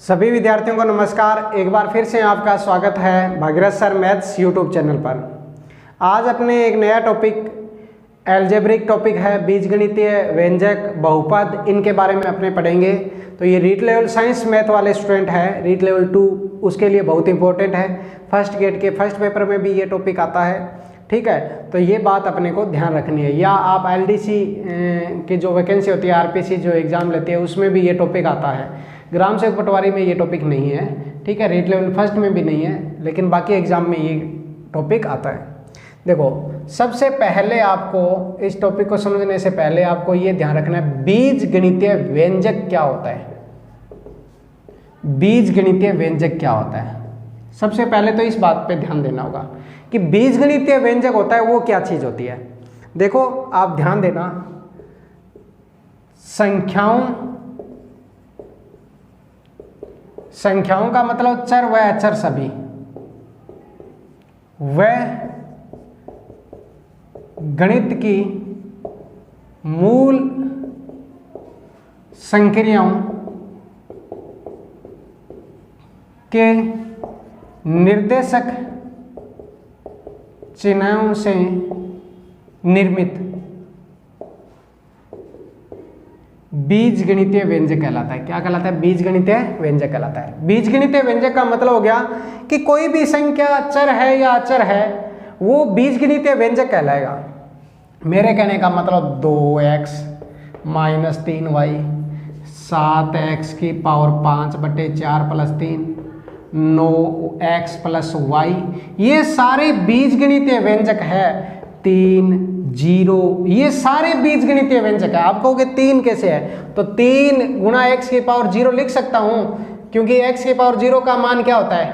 सभी विद्यार्थियों को नमस्कार। एक बार फिर से आपका स्वागत है Bhagirath sir maths YouTube channel पर। आज अपने एक नया टॉपिक एल्जेब्रिक टॉपिक है, बीजगणितीय व्यंजक बहुपद, इनके बारे में अपने पढ़ेंगे। तो ये रीट लेवल साइंस मैथ वाले स्टूडेंट है, रीट लेवल 2, उसके लिए बहुत इंपॉर्टेंट है। फर्स्ट गेट के फर्स्ट पेपर में भी ये टॉपिक आता है, ठीक है। तो ये बात अपने को ध्यान रखनी है। या आप एलडीसी की जो वैकेंसी होती है, आरपीसी जो एग्ज़ाम लेती है, उसमें भी ये टॉपिक आता है। ग्राम सेवक पटवारी में ये टॉपिक नहीं है, ठीक है। रीट लेवल फर्स्ट में भी नहीं है, लेकिन बाकी एग्जाम में ये टॉपिक आता है। देखो, सबसे पहले आपको इस टॉपिक को समझने से पहले आपको ये ध्यान रखना है, बीजगणितीय व्यंजक क्या होता है। बीजगणितीय व्यंजक क्या होता है, सबसे पहले तो इस बात पे ध्यान देना होगा कि बीजगणितीय व्यंजक होता है वो क्या चीज होती है। देखो, आप ध्यान देना, संख्याओं का मतलब चर व अचर सभी, वह गणित की मूल संक्रियाओं के निर्देशक चिन्हों से निर्मित बीजगणितीय व्यंजक कहलाता है। क्या कहलाता है? बीजगणितीय व्यंजक कहलाता है। बीजगणितीय व्यंजक का मतलब हो गया कि कोई भी संख्या चर है या अचर है, वो बीजगणितीय व्यंजक कहलाएगा। मेरे कहने का मतलब 2x - 3y 7x की पावर 5/4 + 3 9x + y, ये सारे बीजगणितीय व्यंजक है। 3 0, ये सारे बीजगणितीय व्यंजक है। आप कहोगे 3 कैसे है, तो 3 × x की पावर 0 लिख सकता हूं, क्योंकि x की पावर 0 का मान क्या होता है?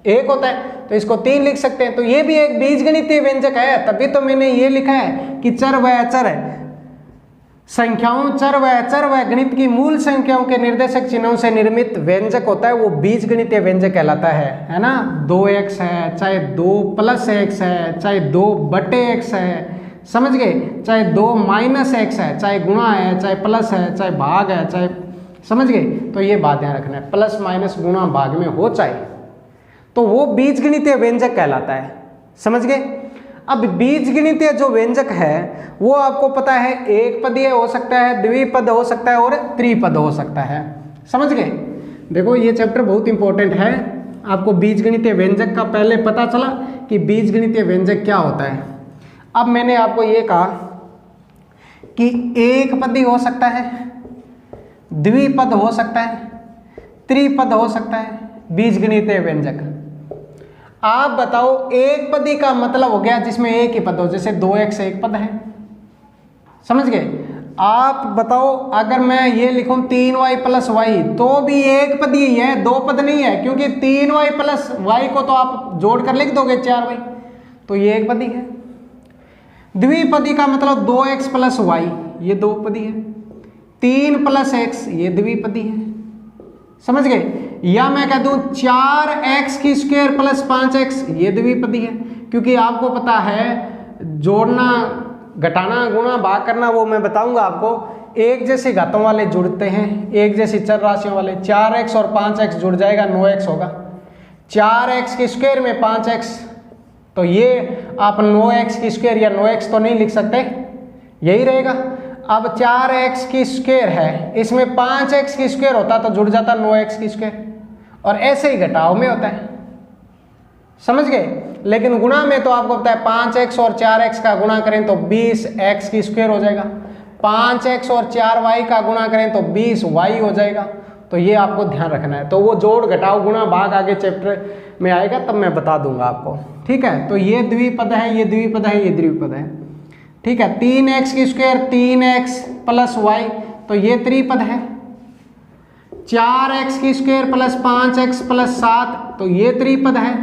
1 होता है, तो इसको 3 लिख सकते हैं। तो ये भी एक बीजगणितीय व्यंजक है, तभी तो मैंने ये लिखा है कि चर व अचर है। संख्याओं, चर व अचर व गणित की मूल संख्याओं के निर्देशक चिन्हों से निर्मित व्यंजक होता है, वो बीजगणितीय व्यंजक कहलाता है ना। 2x है, चाहे 2 + x है, चाहे 2/x है, समझ गए, चाहे 2 - x है, चाहे गुणा है, चाहे प्लस है, चाहे भाग है, चाहे, समझ गए। तो ये बात ध्यान रखना है, प्लस माइनस गुणा भाग में हो चाहे, तो वो बीजगणितीय व्यंजक कहलाता है, समझ गए। अब बीजगणितीय जो व्यंजक है वो आपको पता है, एक पदीय हो सकता है, द्विपद हो सकता है और त्रिपद हो सकता है, समझ गए। देखो, ये चैप्टर बहुत इंपॉर्टेंट है। आपको बीजगणितीय व्यंजक का पहले पता चला कि बीजगणितीय व्यंजक क्या होता है। अब मैंने आपको ये कहा कि एक पदी हो सकता है, द्विपद हो सकता है, त्रिपद हो सकता है, बीजगणितीय व्यंजक। आप बताओ, एक पदी का मतलब हो गया जिसमें एक ही पद हो, जैसे 2x एक पद है, समझ गए। आप बताओ, अगर मैं ये लिखूं 3y + y, तो भी एक पदी ही है, 2 पद नहीं है, क्योंकि 3y + y को तो आप जोड़कर लिख दोगे 4y, तो ये एक पदी है। द्विपदी का मतलब 2x + y, ये 2 पदी है। 3 + x, ये द्विपदी है, समझ गए। या मैं कह दूं 4x² + 5x, ये द्विपदी है, क्योंकि आपको पता है जोड़ना, घटाना, गुणा, भाग करना, वो मैं बताऊंगा आपको। एक जैसी घातों वाले जुड़ते हैं, एक जैसी चर राशियों वाले। 4x और 5x जुड़ जाएगा, 9x होगा। 4x² में 5x, तो ये आप 9x² या 9x तो नहीं लिख सकते, यही रहेगा। अब 4x² है, इसमें 5x² होता तो जुड़ जाता 9x², और ऐसे ही घटाव में होता है, समझ गए। लेकिन गुणा में तो आपको पता है 5x और 4x का गुणा करें तो 20x² हो जाएगा, 5x और 4y का गुणा करें तो 20y हो जाएगा। तो ये आपको ध्यान रखना है। तो वो जोड़, घटाव, गुणा, भाग आगे चैप्टर में आएगा, तब मैं बता दूंगा आपको, ठीक है। तो ये द्विपद है, ये द्विपद है, ये द्विपद है, ठीक है। 3x², 3x + y, तो ये त्रिपद है। 4x² + 5x + 7, तो ये त्रिपद है।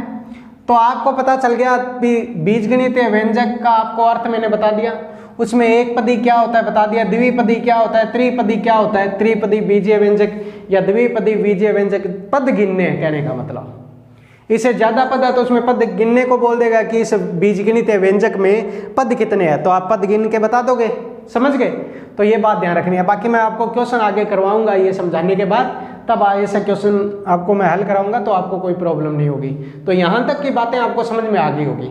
तो आपको पता चल गया बीजगणितीय व्यंजक का, आपको अर्थ मैंने बता दिया। उसमें एक पदी क्या होता है बता दिया, द्विपदी क्या होता है, त्रिपदी क्या होता है, त्रिपदी बीजीय व्यंजक या द्विपदी बीजीय व्यंजक। पद गिनने कहने का मतलब, इससे ज्यादा पद है तो उसमें पद गिनने को बोल देगा कि इस बीजगणितीय व्यंजक में पद कितने हैं, तो आप पद गिन के बता दोगे, समझ गए। तो ये बात ध्यान रखनी है। बाकी मैं आपको क्वेश्चन आगे करवाऊंगा ये समझाने के बाद, तब ऐसे क्वेश्चन आपको मैं हल कराऊंगा तो आपको कोई प्रॉब्लम नहीं होगी। तो यहां तक की बातें आपको समझ में आ गई होगी।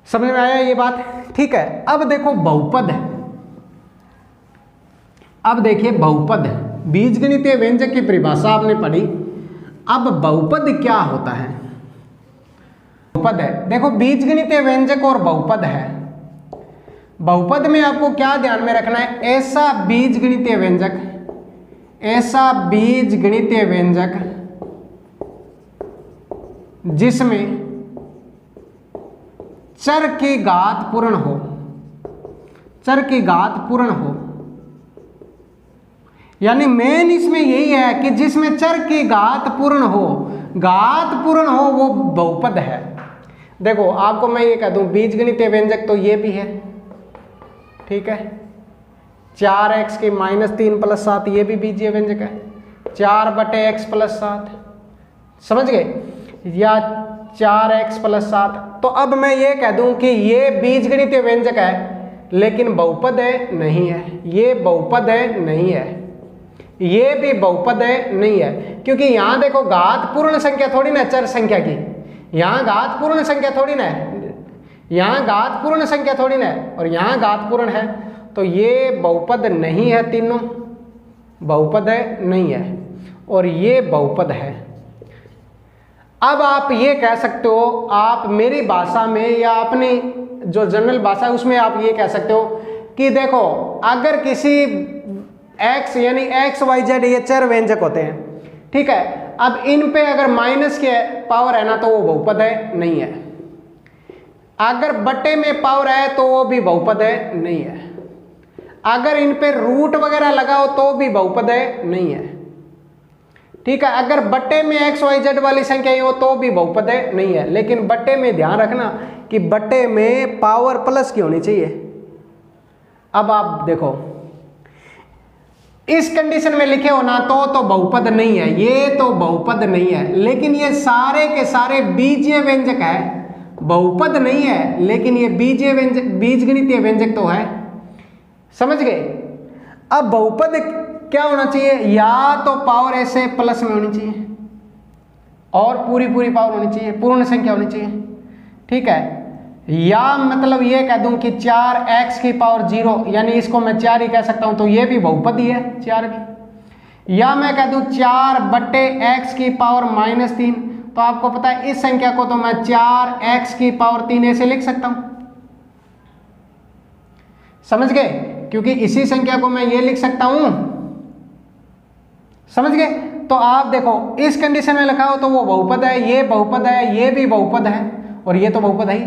समझ में आया ये बात? ठीक है। अब देखो बहुपद, अब देखिए बहुपद, बीजगणितीय व्यंजक की परिभाषा आपने पढ़ी। अब बहुपद क्या होता है? बहुपद है, देखो बीजगणितीय व्यंजक और बहुपद है। बहुपद में आपको क्या ध्यान में रखना है? ऐसा बीजगणितीय व्यंजक, ऐसा बीजगणितीय व्यंजक जिसमें चर की घात पूर्ण हो, चर की घात पूर्ण हो, यानी मेन इसमें यही है कि जिसमें चर की घात पूर्ण हो, घात पूर्ण हो, वो बहुपद है। देखो आपको मैं ये कह दूं बीजगणितीय व्यंजक तो ये भी है, ठीक है, 4x की -3 + 7 ये भी बीजीय व्यंजक है, 4/x + 7, समझ गए, या 4x + 7। तो अब मैं ये कह दूं कि ये बीजगणितीय व्यंजक है लेकिन बहुपद है नहीं है, ये बहुपद है नहीं है, ये भी बहुपद है नहीं है, क्योंकि यहां देखो घात पूर्ण संख्या थोड़ी ना चर संख्या की, यहां घात पूर्ण संख्या थोड़ी ना है, यहां घात पूर्ण संख्या थोड़ी ना है, और यहां घात पूर्ण है, तो ये बहुपद नहीं है, तीनों बहुपद है नहीं है, और ये बहुपद है। अब आप ये कह सकते हो, आप मेरी भाषा में या अपनी जो जनरल भाषा है उसमें आप ये कह सकते हो कि देखो अगर किसी x यानी XYZ ये चर व्यंजक होते हैं, ठीक है, अब इन पे अगर माइनस के पावर है ना तो वो बहुपद है नहीं है, अगर बटे में पावर है तो वो भी बहुपद है नहीं है, अगर इन पे रूट वगैरह लगाओ तो भी बहुपद है नहीं है, ठीक है, अगर बट्टे में XYZ वाली संख्या हो तो भी बहुपद है नहीं है। लेकिन बट्टे में ध्यान रखना कि बट्टे में पावर प्लस की होनी चाहिए। अब आप देखो इस कंडीशन में लिखे हो ना तो बहुपद नहीं है, ये तो बहुपद नहीं है, लेकिन ये सारे के सारे बीजीय व्यंजक है, बहुपद नहीं है लेकिन ये बीजीय व्यंजक, बीजगणितीय व्यंजक तो है, समझ गए। अब बहुपद क्या होना चाहिए? या तो पावर ऐसे प्लस में होनी चाहिए और पूरी पावर होनी चाहिए, पूर्ण संख्या होनी चाहिए, ठीक है, या मतलब ये कह दूं कि 4x की पावर 0, यानी इसको मैं 4 ही कह सकता हूं, तो ये भी बहुपद ही है 4 भी, या मैं कह दूं 4/x की पावर -3, तो आपको पता है इस संख्या को तो मैं 4x की पावर 3 ऐसे लिख सकता हूं, समझ गए, क्योंकि इसी संख्या को मैं ये लिख सकता हूं, समझ गए। तो आप देखो इस कंडीशन में लिखा हो तो वो बहुपद है, ये बहुपद है, ये भी बहुपद है, और ये तो बहुपद है ही।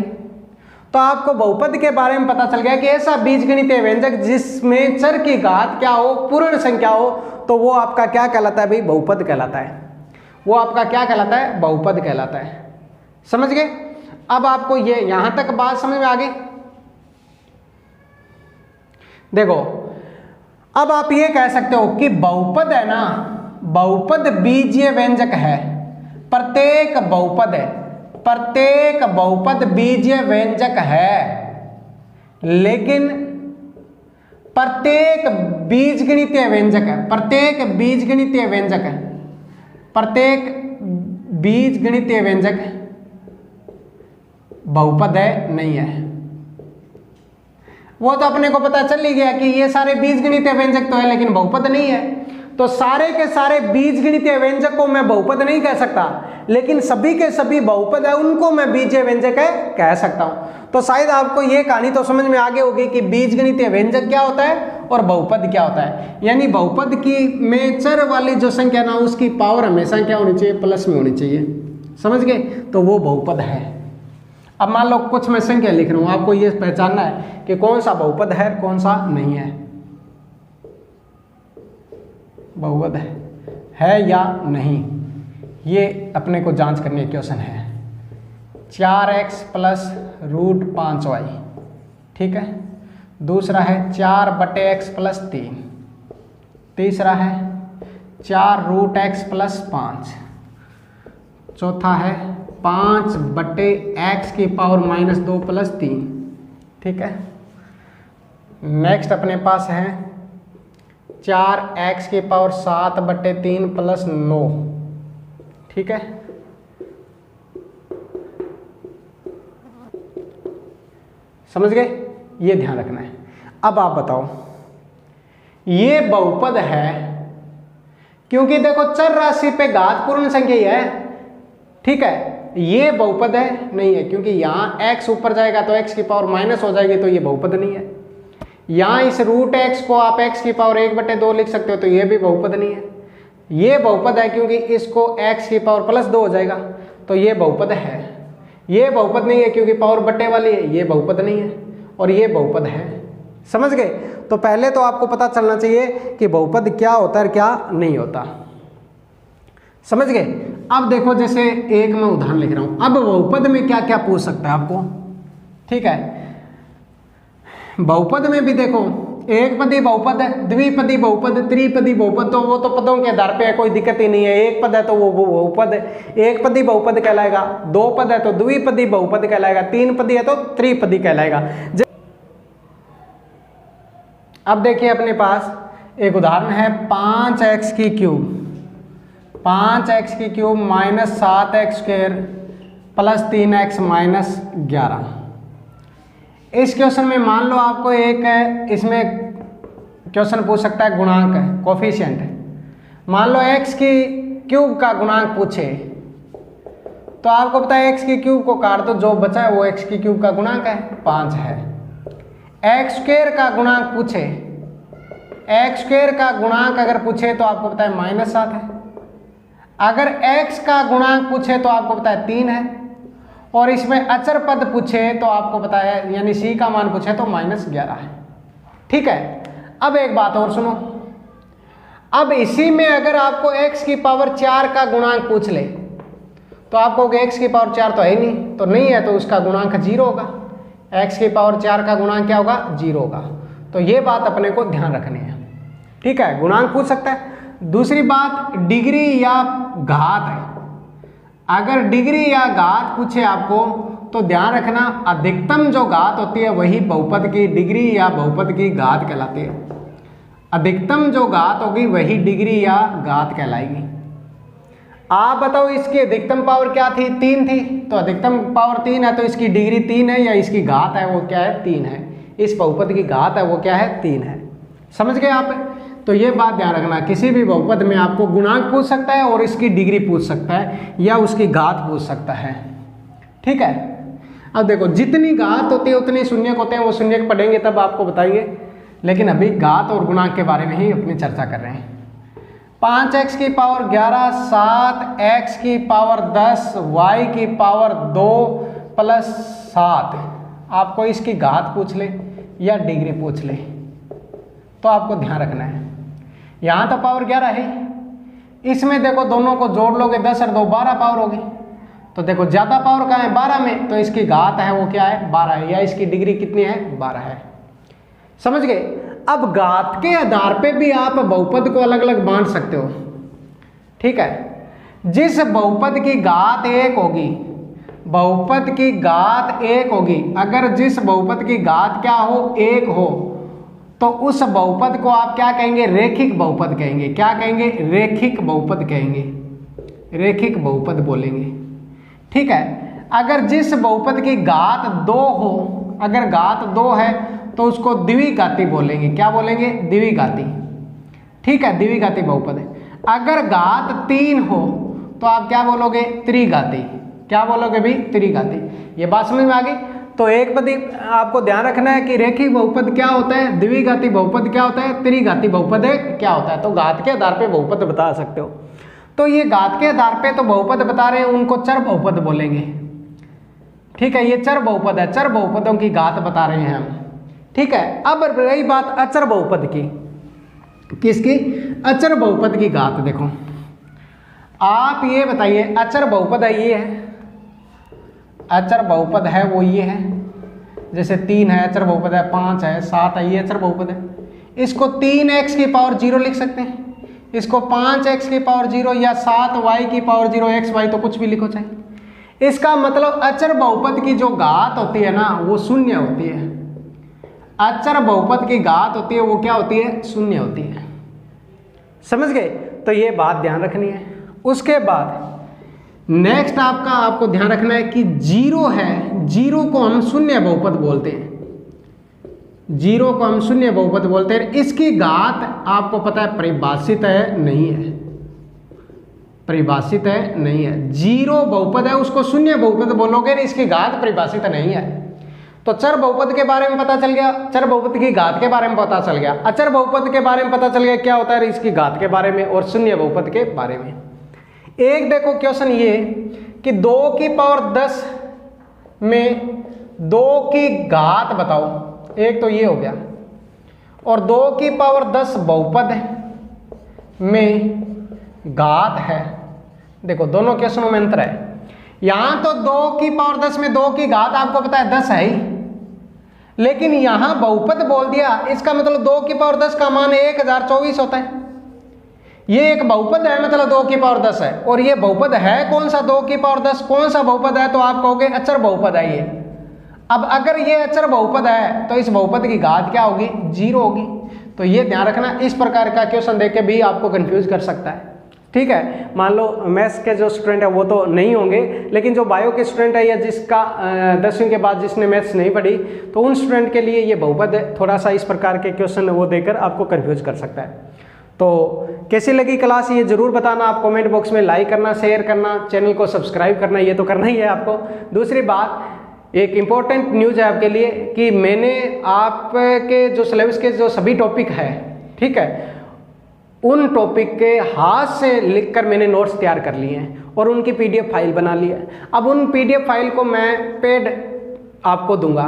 तो आपको बहुपद के बारे में पता चल गया कि ऐसा बीजगणितीय व्यंजक जिसमें चर की घात क्या हो, पूर्ण संख्या हो, तो वो आपका क्या कहलाता है भाई? बहुपद कहलाता है। वो आपका क्या कहलाता है? बहुपद कहलाता है, समझ गए। अब आपको ये यहां तक बात समझ में आ गई। देखो अब आप ये कह सकते हो कि बहुपद है ना, बहुपद बीजीय व्यंजक है, प्रत्येक बहुपद है, प्रत्येक बहुपद बीजीय व्यंजक है, लेकिन प्रत्येक बीजगणितीय व्यंजक है, प्रत्येक बीजगणितीय व्यंजक है, प्रत्येक बीजगणितीय व्यंजक बहुपद है नहीं है। वो तो अपने को पता चल ही गया कि ये सारे बीजगणितीय व्यंजक तो है लेकिन बहुपद नहीं है, तो सारे के सारे बीजगणितीय व्यंजक को मैं बहुपद नहीं कह सकता, लेकिन सभी के सभी बहुपद है उनको मैं बीजीय व्यंजक कह सकता हूं। तो शायद आपको ये कहानी तो समझ में आ गई होगी कि बीजगणितीय व्यंजक क्या होता है और बहुपद क्या होता है। यानी बहुपद की में चर वाली जो संख्या ना उसकी पावर हमेशा क्या होनी चाहिए? प्लस में होनी चाहिए, समझ गए, तो वो बहुपद है। अब मान लो कुछ मैं संख्या लिख रहा हूं, आपको ये पहचानना है कि कौन सा बहुपद है कौन सा नहीं है, बहुपद है या नहीं, ये अपने को जांच करने की क्वेश्चन है। 4x + √5y, ठीक है, दूसरा है 4/x + 3, तीसरा है 4√x + 5, चौथा है 5/x की पावर -2 + 3, ठीक है। नेक्स्ट अपने पास है 4x की पावर 7/3 प्लस 9। ठीक है, समझ गए, ये ध्यान रखना है। अब आप बताओ, ये बहुपद है क्योंकि देखो चर राशि पे घात पूर्ण संख्या ही है। ठीक है, ये बहुपद है नहीं है, क्योंकि यहां x ऊपर जाएगा तो x की पावर माइनस हो जाएगी, तो ये बहुपद नहीं है। यहां इस रूट x को आप x की पावर 1/2 लिख सकते हो, तो ये भी बहुपद नहीं है। ये बहुपद है क्योंकि इसको x की पावर प्लस 2 हो जाएगा, तो ये बहुपद है। ये बहुपद नहीं है क्योंकि पावर बट्टे वाली है, ये बहुपद नहीं है। और ये बहुपद है। समझ गए? तो पहले तो आपको पता चलना चाहिए कि बहुपद क्या होता है और क्या नहीं होता। समझ गए? अब देखो, जैसे एक मैं उदाहरण लिख रहा हूं। अब बहुपद में क्या क्या पूछ सकता है आपको। ठीक है, बहुपद में भी देखो, एक पदी बहुपद है, द्विपदी बहुपद, त्रिपदी बहुपद, तो वो तो पदों के आधार पे है, कोई दिक्कत ही नहीं है। एक पद है तो वो बहुपद है, एक पदी बहुपद कहलाएगा, दो पद है तो द्विपदी बहुपद कहलाएगा, तीन पदी है तो त्रिपदी कहलाएगा। अब देखिए अपने पास एक उदाहरण है 5x की क्यूब, 5x की cube minus 7x square plus 3x minus 11। इस क्वेश्चन में मान लो आपको एक इसमें क्वेश्चन पूछ सकता है गुणांक है, कोफिशिएंट। मान लो x की क्यूब का गुणांक पूछे, तो आपको पता है x की क्यूब को काट दो, जो बचा है वो x की क्यूब का गुणांक है, 5 है। x स्क्वायर का गुणांक पूछे, x स्क्वायर का गुणांक अगर पूछे तो आपको पता है -7 है। अगर x का गुणांक पूछे तो आपको पता है 3 है। और इसमें अचर पद पूछे तो आपको पता है, यानी c का मान पूछे तो -11 है। ठीक है, अब एक बात और सुनो। अब इसी में अगर आपको x की पावर 4 का गुणांक पूछ ले, तो आप कहोगे x की पावर 4 तो है ही नहीं, तो नहीं है तो उसका गुणांक 0 होगा। x की पावर 4 का गुणांक क्या होगा? 0 होगा। तो ये बात अपने को ध्यान रखनी है। ठीक है, गुणांक पूछ सकता है। दूसरी बात, डिग्री या घात है। अगर डिग्री या घात पूछे आपको तो ध्यान रखना, अधिकतम जो घात होती है वही बहुपद की डिग्री या बहुपद की घात कहलाती है। अधिकतम जो घात होगी वही डिग्री या घात कहलाएगी। आप बताओ, इसकी अधिकतम पावर क्या थी? 3 थी, तो अधिकतम पावर 3 है तो इसकी डिग्री 3 है, या इसकी घात है वो क्या है? 3 है। इस बहुपद की घात है वो क्या है? 3 है। समझ गए आप? तो ये बात ध्यान रखना, किसी भी बहुपद में आपको गुणांक पूछ सकता है और इसकी डिग्री पूछ सकता है या उसकी घात पूछ सकता है। ठीक है, अब देखो, जितनी घात होती है उतने शून्यक होते हैं, वो शून्यक पढ़ेंगे तब आपको बताएंगे, लेकिन अभी घात और गुणांक के बारे में ही अपनी चर्चा कर रहे हैं। 5x की पावर 11, 7x की पावर 10, y की पावर 2 प्लस 7। आपको इसकी घात पूछ ले या डिग्री पूछ ले तो आपको ध्यान रखना है, यहाँ तो पावर 11 है, इसमें देखो दोनों को जोड़ लोगे 10 और 2 12 पावर होगी। तो देखो ज़्यादा पावर कहाँ है? 12 में, तो इसकी घात है वो क्या है? 12 है, या इसकी डिग्री कितनी है? 12 है। समझ गए? अब घात के आधार पे भी आप बहुपद को अलग अलग बांट सकते हो। ठीक है, जिस बहुपद की घात 1 होगी, बहुपद की घात 1 होगी, अगर जिस बहुपद की घात क्या हो? 1 हो, तो उस बहुपद को आप क्या कहेंगे? रेखिक बहुपद कहेंगे। क्या कहेंगे? रेखिक बहुपद कहेंगे, रेखिक बहुपद बोलेंगे। ठीक है, अगर जिस बहुपद की घात 2 हो, अगर घात 2 है तो उसको द्विघाती बोलेंगे। क्या बोलेंगे? द्विघाती। ठीक है, द्विघाती बहुपद है। अगर घात 3 हो तो आप क्या बोलोगे? त्रिघाती। क्या बोलोगे भी? त्रिघाती। ये बात समझ में आ गई? तो एक पदी आपको ध्यान रखना है कि रेखिक बहुपद क्या होता है, द्विघाती बहुपद क्या होता है, त्रिघाती बहुपद क्या होता है। तो घात के आधार पे बहुपद बता सकते हो। तो ये घात के आधार पे तो बहुपद बता रहे हैं, उनको चर बहुपद बोलेंगे। ठीक है, ये चर बहुपद है, चर बहुपदों की घात बता रहे हैं हम। ठीक है, अब रही बात अचर बहुपद की। किसकी? अचर बहुपद की घात। देखो आप ये बताइए, अचर बहुपद है ये है, अचर बहुपद है वो ये है, जैसे 3 है अचर बहुपद है, 5 है, 7 है, ये अचर बहुपद है। इसको 3x की पावर 0 लिख सकते हैं, इसको 5x की पावर 0 या 7y की पावर 0, xy तो कुछ भी लिखो चाहे। इसका मतलब अचर बहुपद की जो घात होती है ना वो शून्य होती है। अचर बहुपद की घात होती है वो क्या होती है? शून्य होती है। समझ गए? तो ये बात ध्यान रखनी है। उसके बाद नेक्स्ट आपको ध्यान रखना है कि जीरो है, जीरो को हम शून्य बहुपद बोलते हैं, जीरो को हम शून्य बहुपद बोलते हैं। इसकी घात आपको पता है परिभाषित है नहीं है, परिभाषित है नहीं है। जीरो बहुपद है उसको शून्य बहुपद बोलोगे, इसकी घात परिभाषित नहीं है। तो चर बहुपद के बारे में पता चल गया, चर बहुपद की घात के बारे में पता चल गया, अचर बहुपद के बारे में पता चल गया क्या होता है इसकी घात के बारे में, और शून्य बहुपद के बारे में। एक देखो क्वेश्चन ये कि 2 की पावर 10 में 2 की घात बताओ, एक तो ये हो गया, और 2 की पावर 10 बहुपद में घात है। देखो दोनों क्वेश्चनों में अंतर है। यहां तो 2 की पावर 10 में 2 की घात आपको पता है 10 है ही, लेकिन यहां बहुपद बोल दिया, इसका मतलब 2 की पावर 10 का मान 1024 होता है। ये एक बहुपद है, मतलब 2 की पावर 10 है, और ये बहुपद है कौन सा, 2 की पावर 10 कौन सा बहुपद है, तो आप कहोगे अचर बहुपद है ये। अब अगर ये अचर बहुपद है तो इस बहुपद की घात क्या होगी, 0 होगी। तो ये ध्यान रखना, इस प्रकार का क्वेश्चन देख के भी आपको कंफ्यूज कर सकता है। ठीक है, मान लो मैथ्स के जो स्टूडेंट है वो तो नहीं होंगे, लेकिन जो बायो के स्टूडेंट है या जिसका 10वीं के बाद जिसने मैथ्स नहीं पढ़ी, तो उन स्टूडेंट के लिए ये बहुपद थोड़ा सा इस प्रकार के क्वेश्चन वो देकर आपको कंफ्यूज कर सकता है। तो कैसी लगी क्लास ये जरूर बताना, आप कमेंट बॉक्स में लाइक करना, शेयर करना, चैनल को सब्सक्राइब करना, ये तो करना ही है आपको। दूसरी बात, एक इम्पोर्टेंट न्यूज है आपके लिए कि मैंने आपके जो सिलेबस के जो सभी टॉपिक है, ठीक है, उन टॉपिक के हाथ से लिखकर मैंने नोट्स तैयार कर लिए हैं और उनकी पीडीएफ फाइल बना ली है। अब उन पीडीएफ फाइल को मैं पेड आपको दूंगा,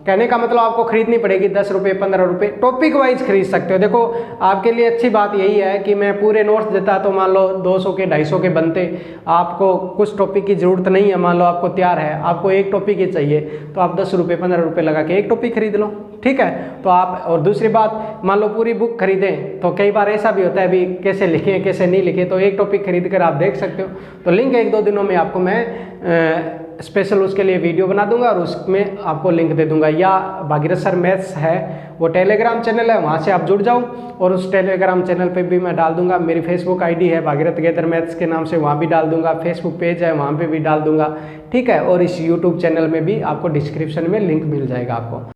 कहने का मतलब आपको खरीदनी पड़ेगी 10 रुपये 15 रुपये, टॉपिक वाइज खरीद सकते हो। देखो आपके लिए अच्छी बात यही है कि मैं पूरे नोट्स देता तो मान लो 200 के 250 के बनते, आपको कुछ टॉपिक की ज़रूरत नहीं है, मान लो आपको तैयार है, आपको एक टॉपिक ही चाहिए तो आप 10 रुपये 15 रुपये लगा के एक टॉपिक खरीद लो, ठीक है। तो आप, और दूसरी बात, मान लो पूरी बुक खरीदें तो कई बार ऐसा भी होता है अभी कैसे लिखें कैसे नहीं लिखें, तो एक टॉपिक खरीद कर आप देख सकते हो। तो लिंक 1-2 दिनों में आपको मैं स्पेशल उसके लिए वीडियो बना दूंगा और उसमें आपको लिंक दे दूंगा, या भागीरथ सर मैथ्स है वो टेलीग्राम चैनल है, वहाँ से आप जुड़ जाओ और उस टेलीग्राम चैनल पे भी मैं डाल दूंगा। मेरी फेसबुक आईडी है भागीरथ गेदर मैथ्स के नाम से, वहाँ भी डाल दूंगा, फेसबुक पेज है वहाँ पे भी डाल दूंगा, ठीक है। और इस यूट्यूब चैनल में भी आपको डिस्क्रिप्शन में लिंक मिल जाएगा आपको।